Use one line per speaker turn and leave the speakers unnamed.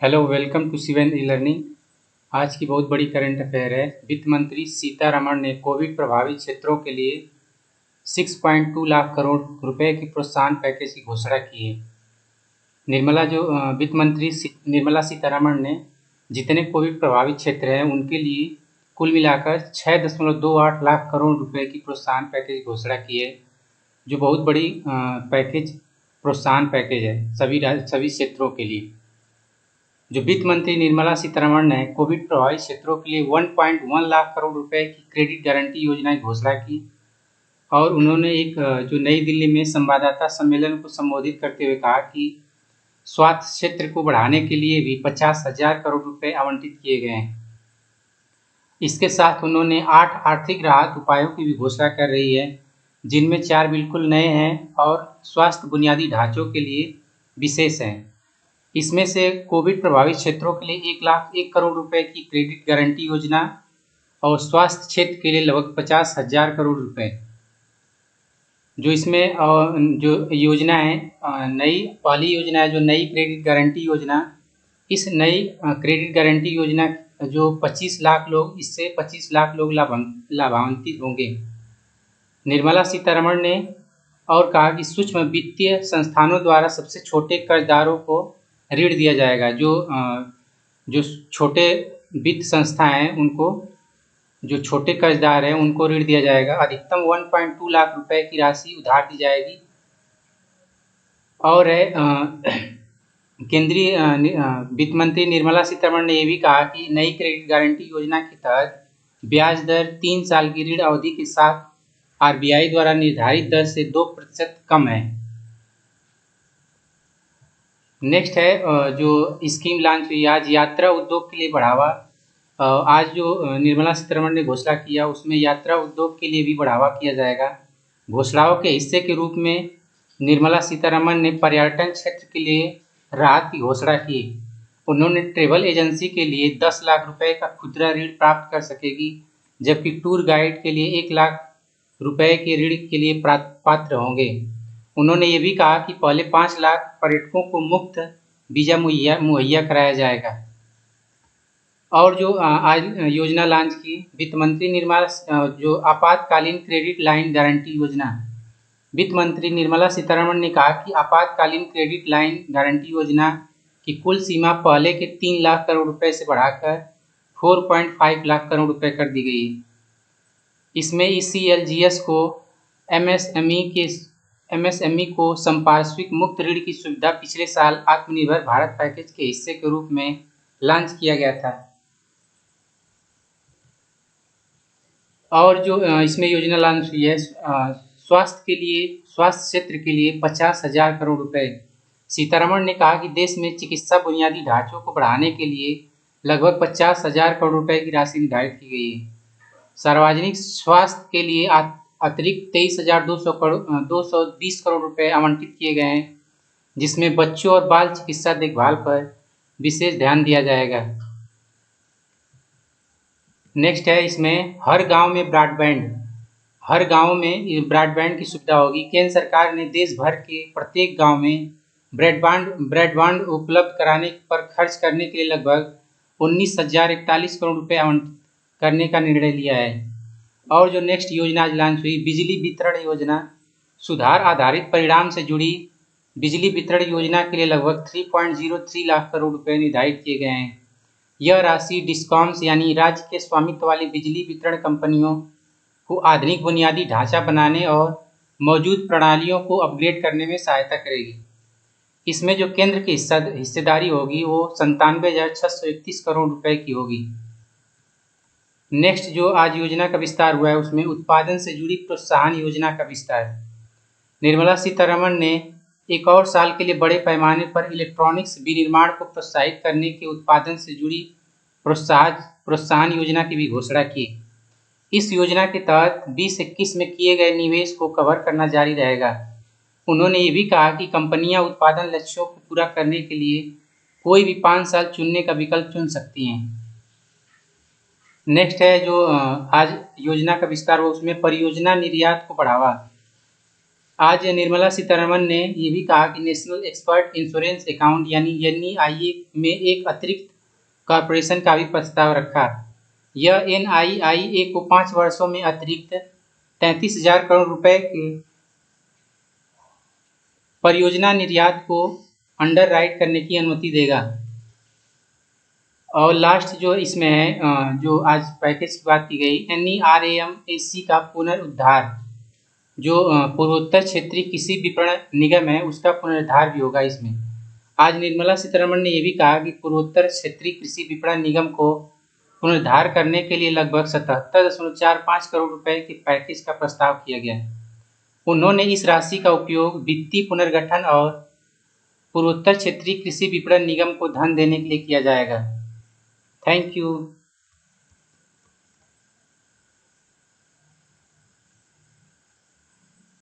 Hello, welcome to Shiven e learning. आज की बहुत बड़ी करंट अफेयर है। वित्त मंत्री सीतारमण ने कोविड प्रभावित क्षेत्रों के लिए 6.2 लाख करोड़ रुपए की प्रोत्साहन पैकेज की घोषणा की है। वित्त मंत्री निर्मला सीतारमण ने जितने कोविड प्रभावित क्षेत्र हैं उनके लिए कुल मिलाकर 6.28 लाख करोड़ रुपए की प्रोत्साहन पैकेज की घोषणा की है, जो बहुत बड़ी प्रोत्साहन पैकेज है सभी क्षेत्रों के लिए। जो वित्त मंत्री निर्मला सीतारमण ने कोविड प्रभावित क्षेत्रों के लिए 1.1 लाख करोड़ रुपए की क्रेडिट गारंटी योजना की घोषणा की और उन्होंने एक जो नई दिल्ली में संवाददाता सम्मेलन को संबोधित करते हुए कहा कि स्वास्थ्य क्षेत्र को बढ़ाने के लिए भी 50,000 करोड़ रुपए आवंटित किए गए हैं। इसके साथ उन्होंने 8 आर्थिक राहत उपायों की भी घोषणा कर रही है, जिनमें 4 बिल्कुल नए हैं और स्वास्थ्य बुनियादी ढांचों के लिए विशेष हैं। इसमें से कोविड प्रभावित क्षेत्रों के लिए 1,01 करोड़ रुपए की क्रेडिट गारंटी योजना और स्वास्थ्य क्षेत्र के लिए लगभग 50,000 करोड़ रुपए। जो इसमें जो योजना है नई पहली योजना है जो नई क्रेडिट गारंटी योजना। इस नई क्रेडिट गारंटी योजना जो 25 लाख लोग इससे 25 लाख लोग लाभान्वित होंगे। निर्मला सीतारमण ने और कहा कि सूक्ष्म वित्तीय संस्थानों द्वारा सबसे छोटे कर्जदारों को ऋण दिया जाएगा। जो छोटे वित्त संस्था हैं उनको, जो छोटे कर्जदार हैं उनको ऋण दिया जाएगा। अधिकतम 1.2 लाख रुपए की राशि उधार दी जाएगी। और केंद्रीय वित्त मंत्री निर्मला सीतारमण ने यह भी कहा कि नई क्रेडिट गारंटी योजना के तहत ब्याज दर 3 साल की ऋण अवधि के साथ आरबीआई द्वारा निर्धारित दर से 2% कम है। नेक्स्ट है जो स्कीम लॉन्च हुई आज, यात्रा उद्योग के लिए बढ़ावा। आज जो निर्मला सीतारमण ने घोषणा किया उसमें यात्रा उद्योग के लिए भी बढ़ावा किया जाएगा। घोषणाओं के हिस्से के रूप में निर्मला सीतारमण ने पर्यटन क्षेत्र के लिए राहत की घोषणा की। उन्होंने ट्रेवल एजेंसी के लिए 10 लाख रुपए का खुदरा ऋण प्राप्त कर सकेगी, जबकि टूर गाइड के लिए 1 लाख रुपए के ऋण के लिए पात्र होंगे। उन्होंने ये भी कहा कि पहले 5 लाख पर्यटकों को मुफ्त वीजा मुहैया कराया जाएगा। और जो आज योजना लॉन्च की वित्त मंत्री निर्मला, जो आपातकालीन क्रेडिट लाइन गारंटी योजना। वित्त मंत्री निर्मला सीतारमण ने कहा कि आपातकालीन क्रेडिट लाइन गारंटी योजना की कुल सीमा पहले के 3 लाख करोड़ रुपए से बढ़ाकर 4.5 लाख करोड़ रुपए कर दी गई है। इसमें ECLGS को MSME को संपार्श्विक मुक्त ऋण की सुविधा पिछले साल आत्मनिर्भर भारत पैकेज के हिस्से के रूप में लॉन्च किया गया था। और जो इसमें योजना लॉन्च हुई है स्वास्थ्य क्षेत्र के लिए 50,000 करोड़ रुपए। सीतारमण ने कहा कि देश में चिकित्सा बुनियादी ढांचों को बढ़ाने के लिए लगभग 50,000 करोड़ रुपए की राशि निर्धारित की गई है। सार्वजनिक स्वास्थ्य के लिए अतिरिक्त 23,220 करोड़ रुपए आवंटित किए गए हैं, जिसमें बच्चों और बाल चिकित्सा देखभाल पर विशेष ध्यान दिया जाएगा। नेक्स्ट है इसमें हर गांव में ब्रॉडबैंड की सुविधा होगी। केंद्र सरकार ने देश भर के प्रत्येक गांव में ब्रॉडबैंड उपलब्ध कराने पर खर्च करने के लिए लगभग 19,041 करोड़ रुपए आवंटित करने का निर्णय लिया है। और जो नेक्स्ट योजना आज लॉन्च हुई बिजली वितरण योजना। सुधार आधारित परिणाम से जुड़ी बिजली वितरण योजना के लिए लगभग 3.03 लाख करोड़ रुपए निर्धारित किए गए हैं। यह राशि डिस्कॉम्स यानी राज्य के स्वामित्व वाली बिजली वितरण कंपनियों को आधुनिक बुनियादी ढांचा बनाने और मौजूद प्रणालियों को अपग्रेड करने में सहायता करेगी। इसमें जो केंद्र की हिस्सेदारी होगी वो 97,631 करोड़ रुपए की होगी। नेक्स्ट जो आज योजना का विस्तार हुआ है उसमें उत्पादन से जुड़ी प्रोत्साहन योजना का विस्तार। निर्मला सीतारमण ने एक और साल के लिए बड़े पैमाने पर इलेक्ट्रॉनिक्स विनिर्माण को प्रोत्साहित करने के उत्पादन से जुड़ी प्रोत्साहन योजना की भी घोषणा की। इस योजना के तहत 2021 में किए गए निवेश को कवर करना जारी रहेगा। उन्होंने ये भी कहा कि कंपनियां उत्पादन लक्ष्यों को पूरा करने के लिए कोई भी 5 साल चुनने का विकल्प चुन सकती हैं। नेक्स्ट है जो आज योजना का विस्तार हो उसमें परियोजना निर्यात को बढ़ावा। आज निर्मला सीतारमण ने ये भी कहा कि नेशनल एक्सपर्ट इंश्योरेंस अकाउंट यानी एनईआईए में एक अतिरिक्त कॉरपोरेशन का भी प्रस्ताव रखा। यह एनआईआईए को 5 वर्षों में अतिरिक्त 33,000 करोड़ रुपए के परियोजना निर्यात को अंडरराइट करने की अनुमति देगा। और लास्ट जो इसमें है, जो आज पैकेज की बात की गई, NERAM-AC का पुनरुद्धार, जो पूर्वोत्तर क्षेत्रीय कृषि विपणन निगम है उसका पुनरुद्धार भी होगा इसमें। आज निर्मला सीतारमण ने यह भी कहा कि पूर्वोत्तर क्षेत्रीय कृषि विपणन निगम को पुनरुद्धार करने के लिए लगभग 77.45 करोड़ रुपए के पैकेज का प्रस्ताव किया गया। उन्होंने इस राशि का उपयोग वित्तीय पुनर्गठन और पूर्वोत्तर क्षेत्रीय कृषि विपणन निगम को धन देने के लिए किया जाएगा। Thank you.